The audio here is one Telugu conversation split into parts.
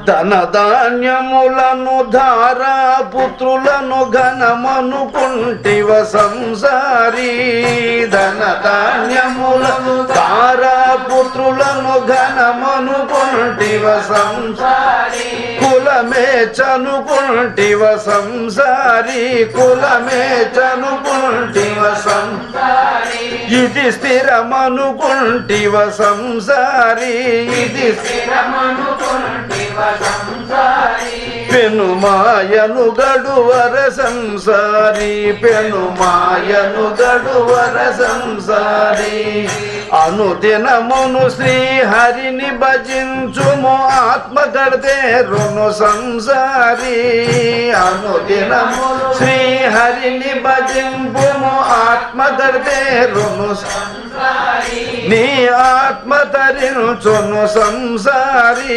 ధనధాన్యములను ధారా పుత్రులను ఘనమనుకుంటివ సంసారీ ధనధాన్యములను ధారా పుత్రులను ఘనమనుకుంటివ సంసారీ కులమే చనుకుంటివ సంసారీ కులమే చనుకుంటివ సంసారీ ఇది స్థిరమనుకుంటివ సంసారీ ఇది స్థిరమనుకుంటివ సంసారీ పెనుమాయను గడువర సంసారీ పెనుమాయను గడువర సంసారీ అనుదినమును శ్రీహరిని భజించుము ఆత్మ గడతేరును సంసారీ అనుదినమును శ్రీహరిని భజింపుము ఆత్మ గడతేరును సంసారీ నీ ఆత్మ తరించును సంసారీ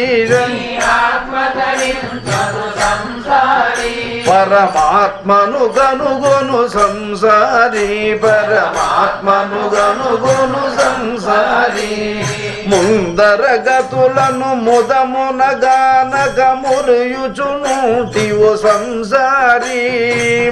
పరమాత్మను గనుగొను సంసారీ పరమాత్మను గనుగొను సంసారీ ముందర గతులను ముదమునగానక మురియుచునుటివో సంసారీ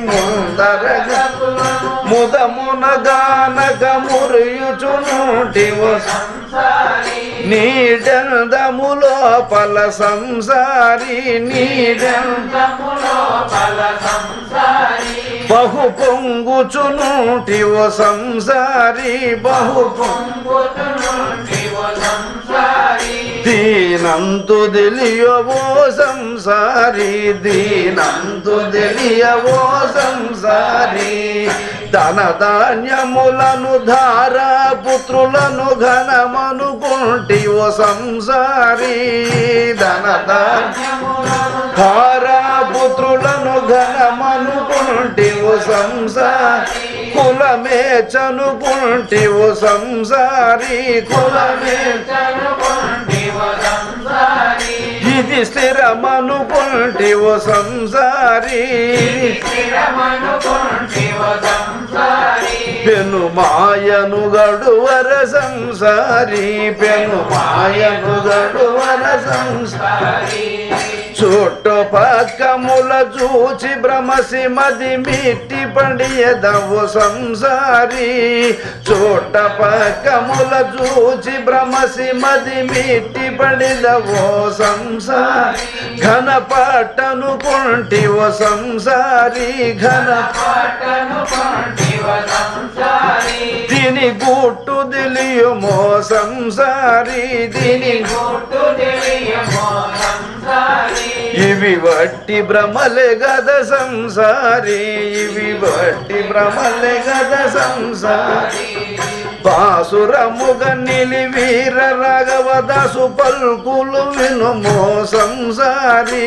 ముందర గతులను ముదమునగానక మురియుచునుటివో సంసారీ నీడెందములో పల సంసారీ నీడెందములో పల సంసారీ బహు పొంగుచునుటివో సంసారీ బహు పొంగుచునుటివో సంసారీ దీనంతు తెలియవో సంసారీ దీనంతు తెలియవో సంసారీ ధనధాన్యములను ధారా పుత్రులను ఘనమనుకుంటివో సంసారీ ధనధాన్యములను ధారా పుత్రులను ఘనమనుకుంటివో సంసారీ కులమే చనుకుంటివో సంసారీ కులమే చనుకుంటివో సంసారీ ఇది స్థిరమనుకుంటివో సంసారీ స్థిరమనుకుంటివో సంసారీ పెనుమాయను గడువర సంసారీ పెనుమాయను గడువర సంసారీ చుట్టు పక్కముల చూచి భ్రమసి మది మిట్టి పడియదవు సంసారీ చుట్ట పక్కముల చూచి భ్రమసి మది మిట్టి పడిదవో సంసారీ ఘన పట్టను కొంటివో సంసారీ ఘన పట్టను కొంటివో సంసారీ దీని గుట్టు తెలియమో సంసారీ దీని గుట్టు తెలియమో సంసారీ ఇవి వట్టి భ్రమలే గద సంసారీ ఇవి వట్టి భ్రమలే గద సంసారీ బాసురముగ నిలివీర రాఘవదాసు పల్కులు వినుమో సంసారీ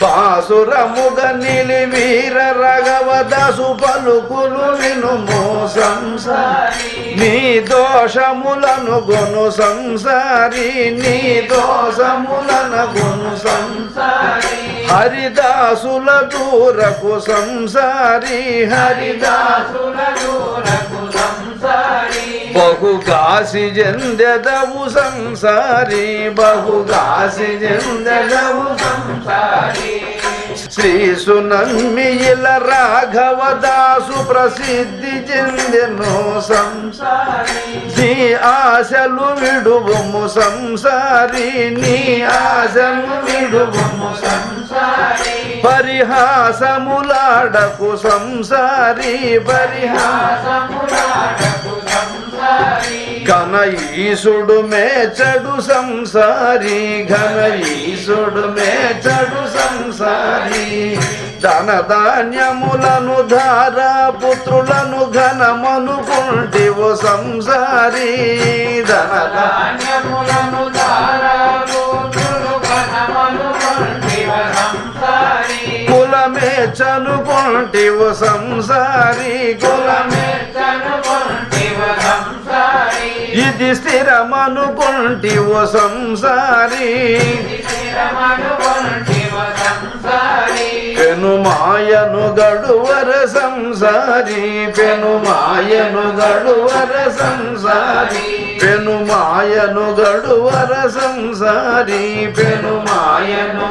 బాసురముగ నిలివీర రాఘవదాసు పలుకులు వినుమో సంసారీ నీ దోషములను గొను సంసారీ నీ దోషములను గొను సంసారీ హరిదాసుల దూరకు సంసారీ హరిదాసుల దూరకు సంసారీ బహుగాసి జందెదవు సంసారీ బహుగాసి జందెదవు సంసారీ శ్రీ సునమ్మిల రాఘవదాసు ప్రసిద్ధి చెందెను సంసారీ నీ ఆశలు విడువము సంసారీ నీ ఆశలు విడువము సంసారీ పరిహాసములాడకు సంసారీ పరిహాసములాడకు సంసారీ ఘన ఈశుడు మేచడు సంసారీ ఘన ఈశుడు మేచడు సంసారీ ధనధాన్యములను ధారా పుత్రులను ఘనమనుకుంటివో సంసారీ ధనధాన్యములను ధారా పుత్రులు ఘనమనుకుంటివో సంసారీ కులమే చనుకుంటివో సంసారీ కులమే చనుకుంటివో సంసారీ ఇది స్థిరమనుకుంటివో సంసారీ పెనుమాయను గడువర సంసారీ పెనుమాయను గడువర సంసారీ పెనుమాయను గడువర సంసారీ పెనుమాయను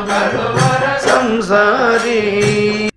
సంసారీ